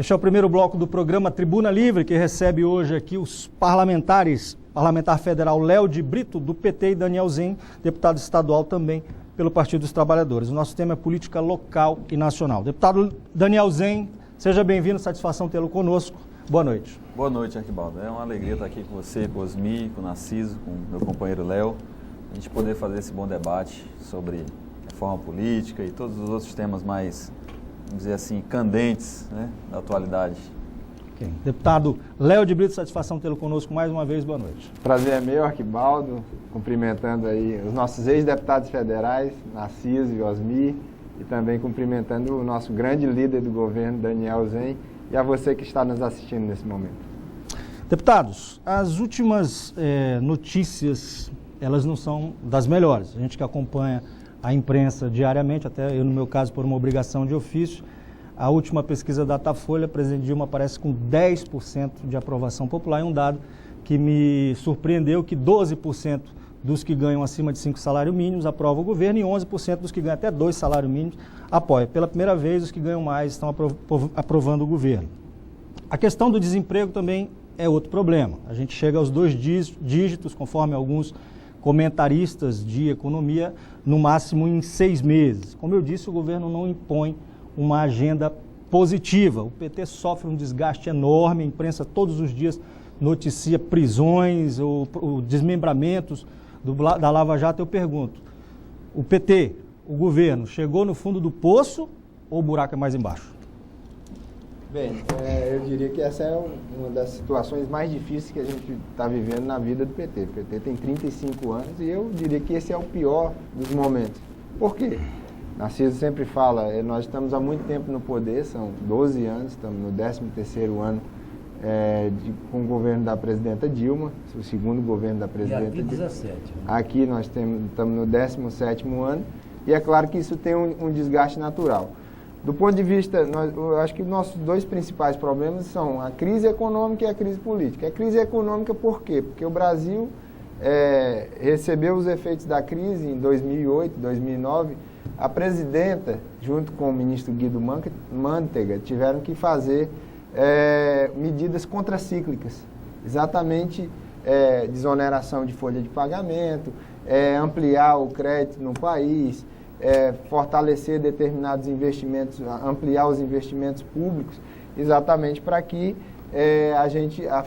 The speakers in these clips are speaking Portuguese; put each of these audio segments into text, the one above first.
Este é o primeiro bloco do programa Tribuna Livre, que recebe hoje aqui os parlamentar federal Léo de Brito, do PT, e Daniel Zen, deputado estadual também pelo Partido dos Trabalhadores. O nosso tema é política local e nacional. Deputado Daniel Zen, seja bem-vindo, satisfação tê-lo conosco. Boa noite. Boa noite, Arquibaldo. É uma alegria estar aqui com você, com o Osmi, com o Narciso, com o meu companheiro Léo, a gente poder fazer esse bom debate sobre reforma política e todos os outros temas mais, vamos dizer assim, candentes, né, da atualidade. Okay. Deputado Léo de Brito, satisfação tê-lo conosco mais uma vez. Boa noite. Prazer é meu, Arquibaldo, cumprimentando aí os nossos ex-deputados federais, Narciso e Osmi, e também cumprimentando o nosso grande líder do governo, Daniel Zen, e a você que está nos assistindo nesse momento. Deputados, as últimas notícias, elas não são das melhores. A gente que acompanha a imprensa diariamente, até eu no meu caso por uma obrigação de ofício, a última pesquisa da Datafolha, a presidente Dilma aparece com 10% de aprovação popular, e um dado que me surpreendeu, que 12% dos que ganham acima de 5 salários mínimos aprovam o governo e 11% dos que ganham até 2 salários mínimos apoiam. Pela primeira vez, os que ganham mais estão aprovando o governo. A questão do desemprego também é outro problema. A gente chega aos 2 dígitos, conforme alguns comentaristas de economia, no máximo em 6 meses. Como eu disse, o governo não impõe uma agenda positiva. O PT sofre um desgaste enorme, a imprensa todos os dias noticia prisões ou desmembramentos da Lava Jato. Eu pergunto, o PT, o governo, chegou no fundo do poço ou o buraco é mais embaixo? Bem, eu diria que essa é uma das situações mais difíceis que a gente está vivendo na vida do PT. O PT tem 35 anos e eu diria que esse é o pior dos momentos. Por quê? Narciso sempre fala, nós estamos há muito tempo no poder, são 12 anos, estamos no 13º ano com o governo da presidenta Dilma, o segundo governo da presidenta Dilma. 17. Aqui nós estamos no 17º ano e é claro que isso tem um desgaste natural. Do ponto de vista, eu acho que os nossos 2 principais problemas são a crise econômica e a crise política. A crise econômica por quê? Porque o Brasil recebeu os efeitos da crise em 2008, 2009. A presidenta, junto com o ministro Guido Mantega, tiveram que fazer medidas contracíclicas, exatamente desoneração de folha de pagamento, ampliar o crédito no país, fortalecer determinados investimentos, ampliar os investimentos públicos, exatamente para que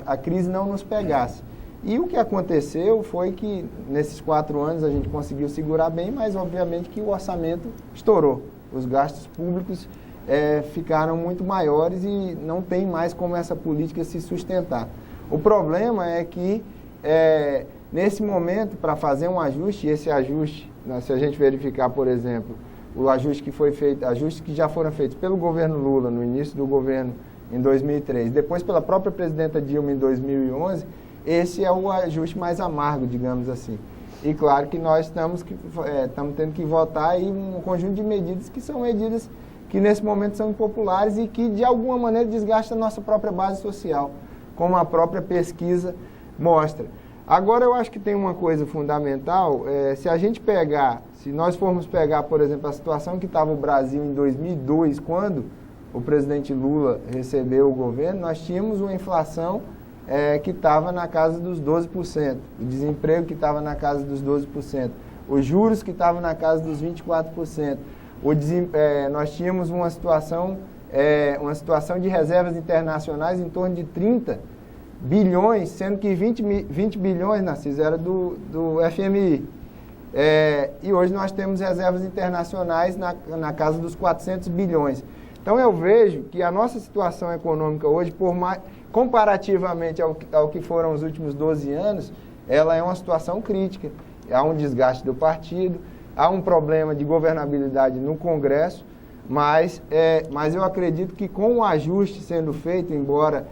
a crise não nos pegasse. E o que aconteceu foi que, nesses 4 anos, a gente conseguiu segurar bem, mas, obviamente, que o orçamento estourou. Os gastos públicos ficaram muito maiores e não tem mais como essa política se sustentar. O problema é que, nesse momento, para fazer um ajuste, esse ajuste, se a gente verificar, por exemplo, o ajuste que foi feito, ajustes que já foram feitos pelo governo Lula no início do governo em 2003, depois pela própria presidenta Dilma em 2011, esse é o ajuste mais amargo, digamos assim. E claro que nós estamos tendo que votar aí um conjunto de medidas que são medidas que nesse momento são impopulares e que de alguma maneira desgastam a nossa própria base social, como a própria pesquisa mostra. Agora eu acho que tem uma coisa fundamental, se nós formos pegar, por exemplo, a situação que estava o Brasil em 2002, quando o presidente Lula recebeu o governo, nós tínhamos uma inflação que estava na casa dos 12%, o desemprego que estava na casa dos 12%, os juros que estavam na casa dos 24%, nós tínhamos uma situação de reservas internacionais em torno de 30 bilhões, sendo que 20 bilhões, Narciso, era do FMI. E hoje nós temos reservas internacionais na casa dos 400 bilhões. Então eu vejo que a nossa situação econômica hoje, comparativamente ao que foram os últimos 12 anos, ela é uma situação crítica. Há um desgaste do partido, há um problema de governabilidade no Congresso, mas eu acredito que com o ajuste sendo feito, embora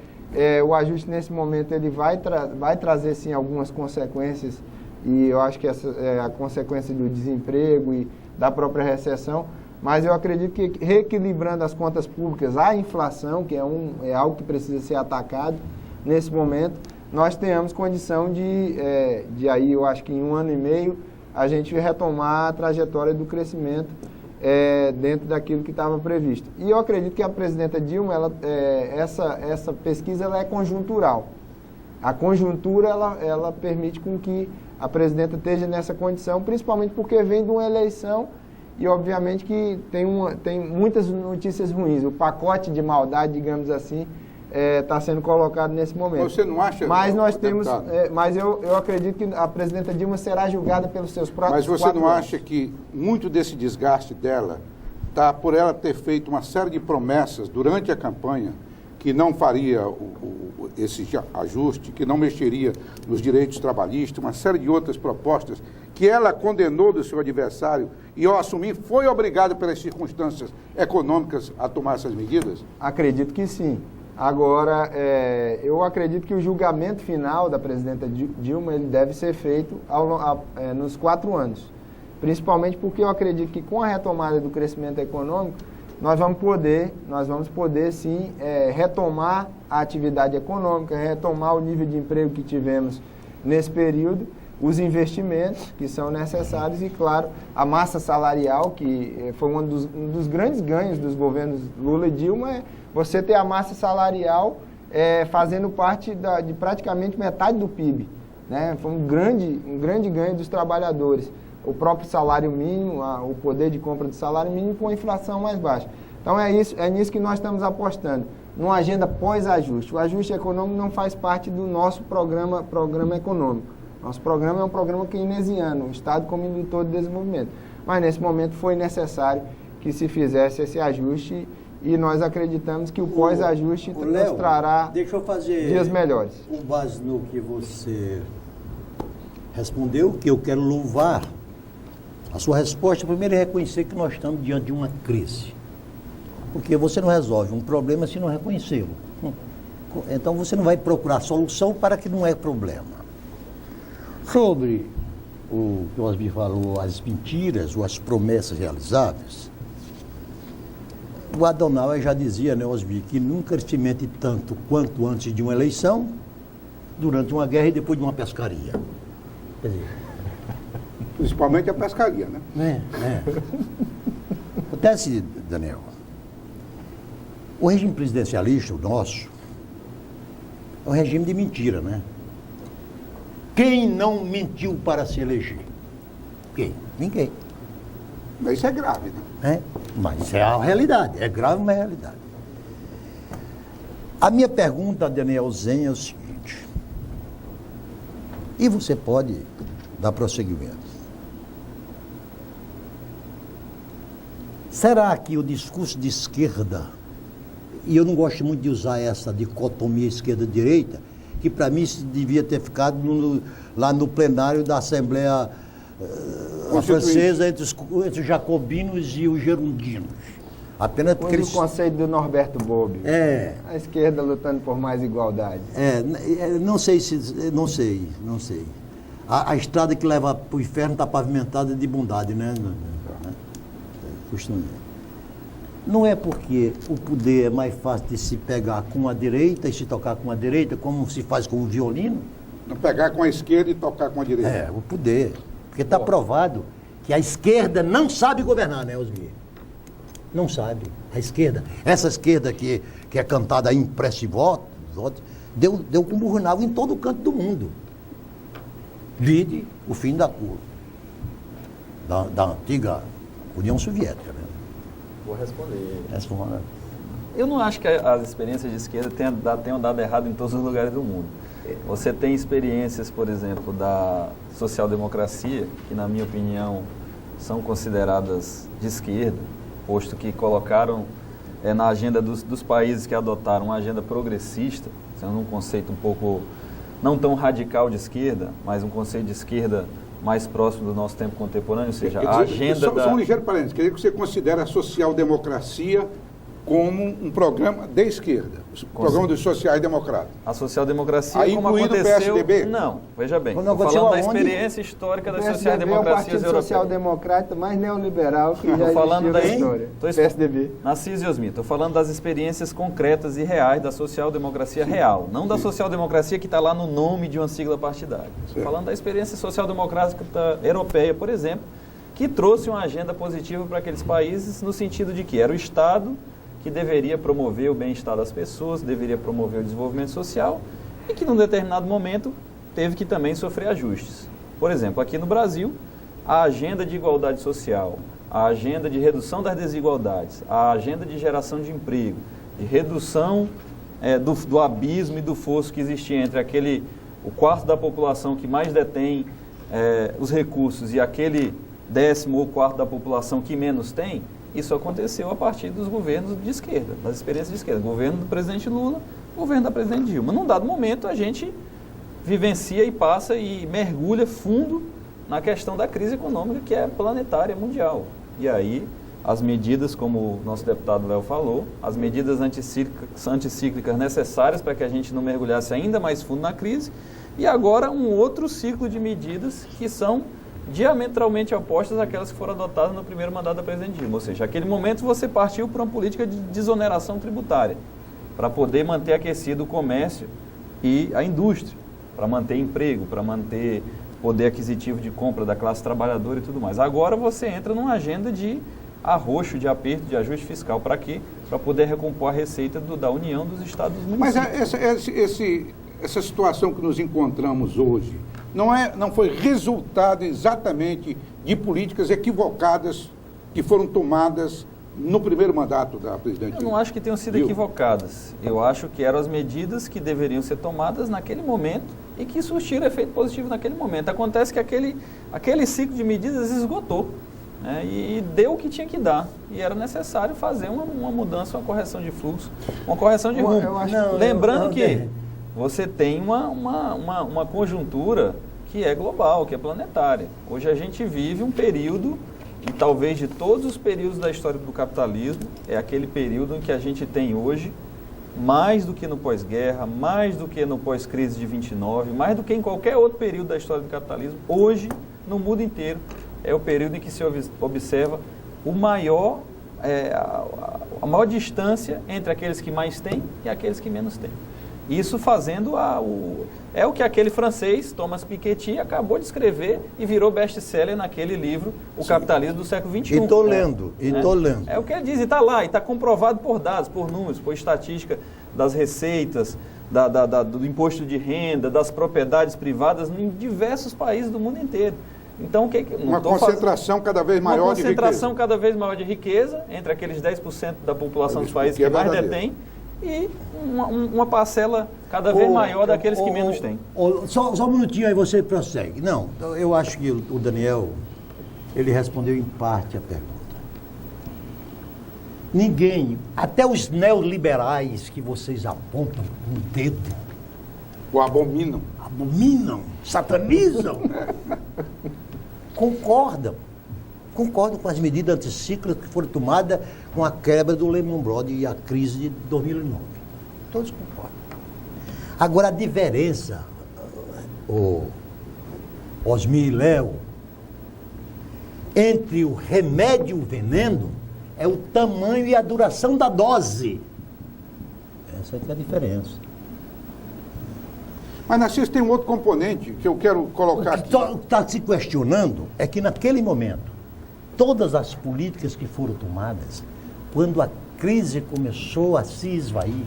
o ajuste nesse momento ele vai trazer sim algumas consequências, e eu acho que essa é a consequência do desemprego e da própria recessão, mas eu acredito que reequilibrando as contas públicas, a inflação, que é algo que precisa ser atacado nesse momento, nós tenhamos condição de aí, eu acho que em 1 ano e meio, a gente retomar a trajetória do crescimento dentro daquilo que estava previsto. E eu acredito que a presidenta Dilma, essa pesquisa ela é conjuntural. A conjuntura ela permite com que a presidenta esteja nessa condição, principalmente porque vem de uma eleição e, obviamente, que tem muitas notícias ruins. O pacote de maldade, digamos assim, está sendo colocado nesse momento. Você não acha? Mas nós temos, mas eu acredito que a presidenta Dilma será julgada pelos seus próprios. Mas você não acha que muito desse desgaste dela está por ela ter feito uma série de promessas durante a campanha que não faria esse ajuste, que não mexeria nos direitos trabalhistas, uma série de outras propostas que ela condenou do seu adversário e, ao assumir, foi obrigada pelas circunstâncias econômicas a tomar essas medidas? Acredito que sim. Agora, eu acredito que o julgamento final da presidenta Dilma ele deve ser feito nos 4 anos. Principalmente porque eu acredito que com a retomada do crescimento econômico, nós vamos poder sim retomar a atividade econômica, retomar o nível de emprego que tivemos nesse período, os investimentos que são necessários e, claro, a massa salarial, que foi um dos grandes ganhos dos governos Lula e Dilma, você ter a massa salarial fazendo parte de praticamente metade do PIB. Né? Foi um grande ganho dos trabalhadores. O próprio salário mínimo, o poder de compra de salário mínimo com a inflação mais baixa. Então é nisso que nós estamos apostando, numa agenda pós-ajuste. O ajuste econômico não faz parte do nosso programa econômico. Nosso programa é um programa keynesiano, o Estado como indutor de desenvolvimento. Mas nesse momento foi necessário que se fizesse esse ajuste e nós acreditamos que o pós-ajuste nos trará dias melhores. Com base no que você respondeu, que eu quero louvar a sua resposta, primeiro é reconhecer que nós estamos diante de uma crise. Porque você não resolve um problema se não reconhecê-lo. Então você não vai procurar solução para que não é problema. Sobre o que o Osmir falou, as mentiras ou as promessas realizáveis, o Adenauer já dizia, né, Osmir, que nunca se mente tanto quanto antes de uma eleição, durante uma guerra e depois de uma pescaria. Quer dizer, principalmente a pescaria, né? Acontece, Daniel, o regime presidencialista, o nosso, é um regime de mentira, né? Quem não mentiu para se eleger? Quem? Ninguém. Mas isso é grave, né? Mas isso é a realidade, é grave, mas é a realidade. A minha pergunta, Daniel Zen, é o seguinte, e você pode dar prosseguimento. Será que o discurso de esquerda, e eu não gosto muito de usar essa dicotomia esquerda-direita, que para mim se devia ter ficado lá no plenário da Assembleia Francesa entre os jacobinos e os gerundinos. Apenas porque o conceito do Norberto Bobbio. A esquerda lutando por mais igualdade. Não sei. A estrada que leva para o inferno está pavimentada de bondade, né? Não é porque o poder é mais fácil de se pegar com a direita e se tocar com a direita, como se faz com o violino? Não pegar com a esquerda e tocar com a direita. O poder. Porque está provado que a esquerda não sabe governar, né, Osmir? Não sabe. A esquerda, essa esquerda que é cantada em prece e voto, deu com burro em todo canto do mundo. Vide o fim da antiga União Soviética, né? Vou responder. Responda. Eu não acho que as experiências de esquerda tenham dado errado em todos os lugares do mundo. Você tem experiências, por exemplo, da social-democracia, que na minha opinião são consideradas de esquerda, posto que colocaram na agenda dos países que adotaram uma agenda progressista, sendo um conceito um pouco, não tão radical de esquerda, mas um conceito de esquerda mais próximo do nosso tempo contemporâneo, ou seja, a agenda Só um ligeiro parênteses, queria que você considere a social-democracia como um programa de esquerda, o programa dos sociais-democratas. A social-democracia, aí como incluído aconteceu... o PSDB? Não, veja bem, Estou falando da experiência histórica das sociais-democracias europeias. É o partido social-democrata mais neoliberal que já falando existiu na história. PSDB. Narciso e Osmir, estou falando das experiências concretas e reais da social-democracia real, não da social-democracia que está lá no nome de uma sigla partidária. Estou falando da experiência social-democrática europeia, por exemplo, que trouxe uma agenda positiva para aqueles países, no sentido de que era o Estado que deveria promover o bem-estar das pessoas, deveria promover o desenvolvimento social e que, num determinado momento, teve que também sofrer ajustes. Por exemplo, aqui no Brasil, a agenda de igualdade social, a agenda de redução das desigualdades, a agenda de geração de emprego, de redução do abismo e do fosso que existia entre o quarto da população que mais detém os recursos e aquele 10º ou 4º da população que menos tem, isso aconteceu a partir dos governos de esquerda, das experiências de esquerda. Governo do presidente Lula, governo da presidente Dilma. Num dado momento, a gente vivencia e passa e mergulha fundo na questão da crise econômica, que é planetária, mundial. E aí, as medidas, como o nosso deputado Léo falou, as medidas anticíclicas necessárias para que a gente não mergulhasse ainda mais fundo na crise, e agora um outro ciclo de medidas que são diametralmente opostas àquelas que foram adotadas no primeiro mandato da presidente Dilma. Ou seja, naquele momento você partiu para uma política de desoneração tributária, para poder manter aquecido o comércio e a indústria, para manter emprego, para manter poder aquisitivo de compra da classe trabalhadora e tudo mais. Agora você entra numa agenda de arroxo, de aperto, de ajuste fiscal. Para quê? Para poder recompor a receita da União, dos estados, dos municípios. Mas essa situação que nos encontramos hoje não foi resultado exatamente de políticas equivocadas que foram tomadas no primeiro mandato da presidente? Eu não acho que tenham sido equivocadas. Eu acho que eram as medidas que deveriam ser tomadas naquele momento e que surtiram efeito positivo naquele momento. Acontece que aquele ciclo de medidas esgotou, né, e deu o que tinha que dar. E era necessário fazer uma mudança, uma correção de fluxo, uma correção de rumo. Lembrando que você tem uma conjuntura que é global, que é planetária. Hoje a gente vive um período, e talvez de todos os períodos da história do capitalismo, é aquele período em que a gente tem hoje, mais do que no pós-guerra, mais do que no pós-crise de 29, mais do que em qualquer outro período da história do capitalismo, hoje, no mundo inteiro, é o período em que se observa a maior distância entre aqueles que mais têm e aqueles que menos têm. Isso fazendo é o que aquele francês, Thomas Piketty, acabou de escrever e virou best-seller naquele livro, O Capitalismo do Século XXI. E estou lendo. É o que ele diz, e está lá, e está comprovado por dados, por números, por estatística das receitas, do imposto de renda, das propriedades privadas em diversos países do mundo inteiro. Então, uma concentração cada vez maior de riqueza. Uma concentração cada vez maior de riqueza entre aqueles 10% da população dos países que mais detêm e uma parcela cada vez maior daqueles que menos têm. Só um minutinho aí, você prossegue. Não, eu acho que o Daniel, ele respondeu em parte a pergunta. Ninguém, até os neoliberais que vocês apontam com o dedo, o abominam, satanizam, concordam com as medidas anticíclicas que foram tomadas com a quebra do Lehman Brothers e a crise de 2009. Todos concordam. Agora, a diferença, Osmir e Léo, entre o remédio e o veneno é o tamanho e a duração da dose. Essa é a diferença. Mas, Narciso, tem um outro componente que eu quero colocar aqui. O que está se questionando é que, naquele momento, todas as políticas que foram tomadas, quando a crise começou a se esvair,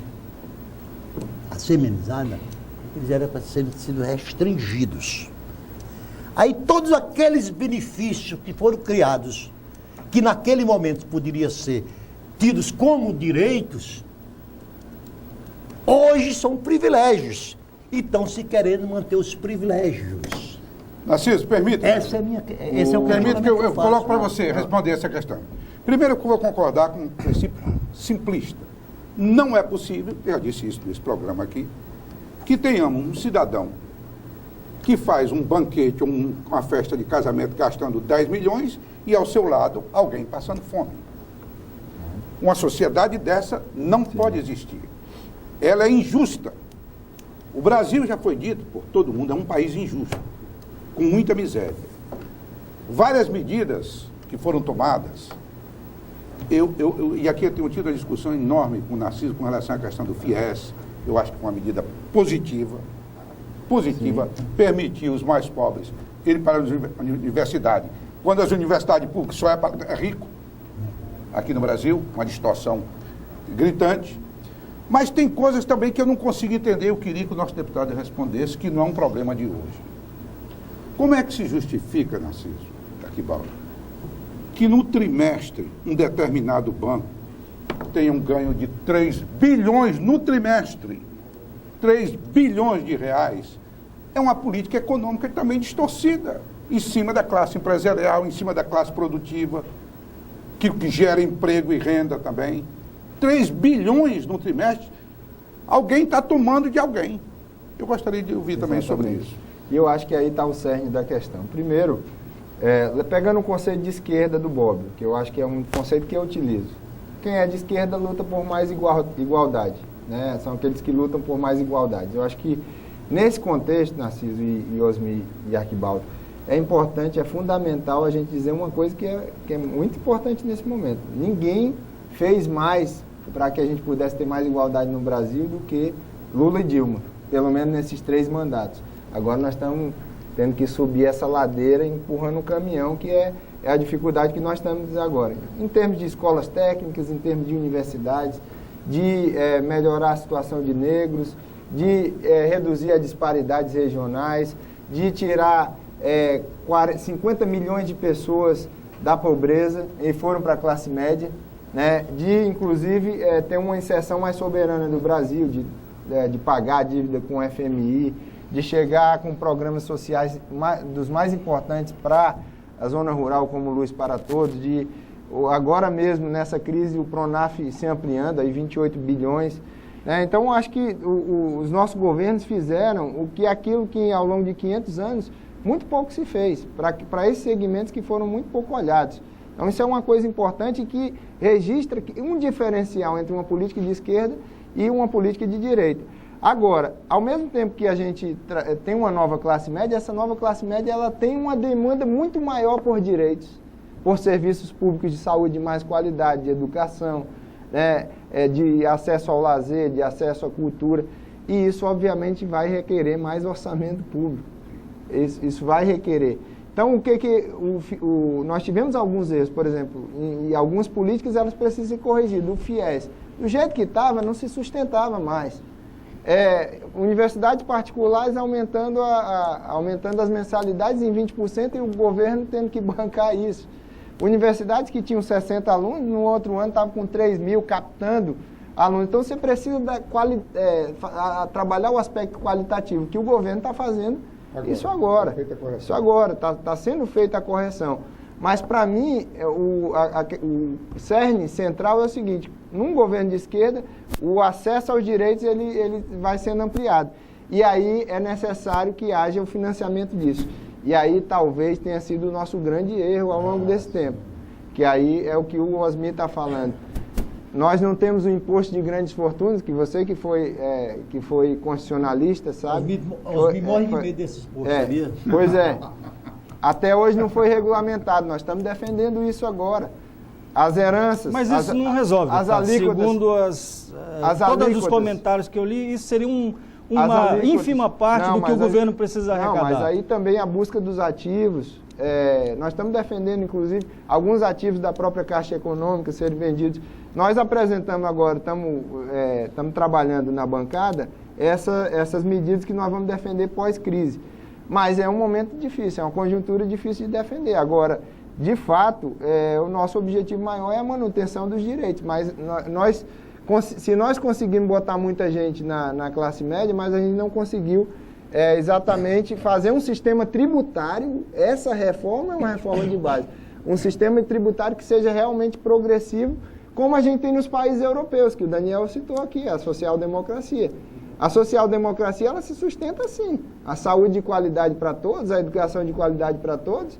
a ser amenizada, eles eram para serem restringidos. Aí todos aqueles benefícios que foram criados, que naquele momento poderiam ser tidos como direitos, hoje são privilégios. E estão se querendo manter os privilégios. Narciso, permita. Esse é o permita que eu coloco para você responder essa questão. Primeiro, eu vou concordar com um princípio simplista. Não é possível, eu já disse isso nesse programa aqui, que tenhamos um cidadão que faz um banquete ou uma festa de casamento gastando 10 milhões e ao seu lado alguém passando fome. Uma sociedade dessa não pode existir. Ela é injusta. O Brasil, já foi dito por todo mundo, é um país injusto, com muita miséria. Várias medidas que foram tomadas, e aqui eu tenho tido uma discussão enorme com o Narciso com relação à questão do FIES, eu acho que uma medida positiva, permitir os mais pobres irem para a universidade quando as universidades públicas só é rico, aqui no Brasil, uma distorção gritante. Mas tem coisas também que eu não consigo entender, eu queria que o nosso deputado respondesse, que não é um problema de hoje. Como é que se justifica, Narciso Arquibaldo, que no trimestre um determinado banco tenha um ganho de 3 bilhões no trimestre, 3 bilhões de reais, é uma política econômica também distorcida, em cima da classe empresarial, em cima da classe produtiva, que gera emprego e renda também. 3 bilhões no trimestre, alguém está tomando de alguém. Eu gostaria de ouvir também sobre isso. E eu acho que aí está o cerne da questão. Primeiro, pegando o conceito de esquerda do Bobbio, que eu acho que é um conceito que eu utilizo. Quem é de esquerda luta por mais igualdade, né? São aqueles que lutam por mais igualdade. Eu acho que nesse contexto, Narciso e Osmi e Arquibaldo, é importante, é fundamental a gente dizer uma coisa que é muito importante nesse momento. Ninguém fez mais para que a gente pudesse ter mais igualdade no Brasil do que Lula e Dilma, pelo menos nesses 3 mandatos. Agora nós estamos tendo que subir essa ladeira empurrando o caminhão, que é a dificuldade que nós estamos agora. Em termos de escolas técnicas, em termos de universidades, de melhorar a situação de negros, de reduzir as disparidades regionais, de tirar 50 milhões de pessoas da pobreza e foram para a classe média, né? De, inclusive, ter uma inserção mais soberana do Brasil, de pagar a dívida com o FMI, de chegar com programas sociais dos mais importantes para a zona rural, como Luz para Todos, agora mesmo, nessa crise, o Pronaf se ampliando, aí 28 bilhões. Né? Então, acho que os nossos governos fizeram aquilo que, ao longo de 500 anos, muito pouco se fez, para esses segmentos que foram muito pouco olhados. Então, isso é uma coisa importante que registra um diferencial entre uma política de esquerda e uma política de direita. Agora, ao mesmo tempo que a gente tem uma nova classe média, essa nova classe média ela tem uma demanda muito maior por direitos, por serviços públicos de saúde de mais qualidade, de educação, né, de acesso ao lazer, de acesso à cultura. E isso, obviamente, vai requerer mais orçamento público. Isso vai requerer. Então, nós tivemos alguns erros, por exemplo, e algumas políticas elas precisam ser corrigidas. O FIES, do jeito que estava, não se sustentava mais. Universidades particulares aumentando as mensalidades em 20% e o governo tendo que bancar isso. Universidades que tinham 60 alunos, no outro ano estavam com 3 mil captando alunos. Então, você precisa trabalhar o aspecto qualitativo, que o governo está fazendo isso agora. Isso agora, está sendo feita a correção. Mas, para mim, o cerne central é o seguinte: num governo de esquerda, o acesso aos direitos ele vai sendo ampliado. E aí é necessário que haja o financiamento disso. E aí talvez tenha sido o nosso grande erro ao longo desse tempo. Que aí é o que o Osmi está falando. Nós não temos o imposto de grandes fortunas, que você que foi constitucionalista, sabe? Osmi morre de medo desses impostos, sabia? Pois é. Até hoje não foi regulamentado. Nós estamos defendendo isso agora. As heranças... Mas isso não resolve. As alíquotas, segundo todos os comentários que eu li, isso seria uma ínfima parte do que o governo precisa arrecadar. Não, mas aí também a busca dos ativos. Nós estamos defendendo, inclusive, alguns ativos da própria Caixa Econômica serem vendidos. Nós apresentamos agora, estamos trabalhando na bancada, essas medidas que nós vamos defender pós-crise. Mas é um momento difícil, é uma conjuntura difícil de defender. Agora, de fato, o nosso objetivo maior é a manutenção dos direitos. Mas se nós conseguimos botar muita gente na classe média, mas a gente não conseguiu exatamente fazer um sistema tributário. Essa reforma é uma reforma de base. Um sistema tributário que seja realmente progressivo, como a gente tem nos países europeus, que o Daniel citou aqui, a social-democracia. A social-democracia, ela se sustenta assim. A saúde de qualidade para todos, a educação de qualidade para todos.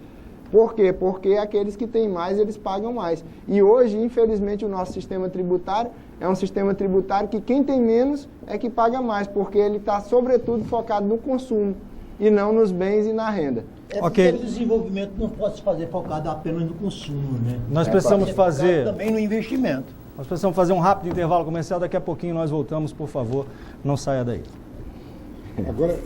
Por quê? Porque aqueles que têm mais, eles pagam mais. E hoje, infelizmente, o nosso sistema tributário é um sistema tributário que quem tem menos é que paga mais, porque ele está, sobretudo, focado no consumo e não nos bens e na renda. Porque o desenvolvimento não pode se fazer focado apenas no consumo, né? Nós precisamos fazer... também no investimento. Nós precisamos fazer um rápido intervalo comercial, daqui a pouquinho nós voltamos, por favor, não saia daí. Agora...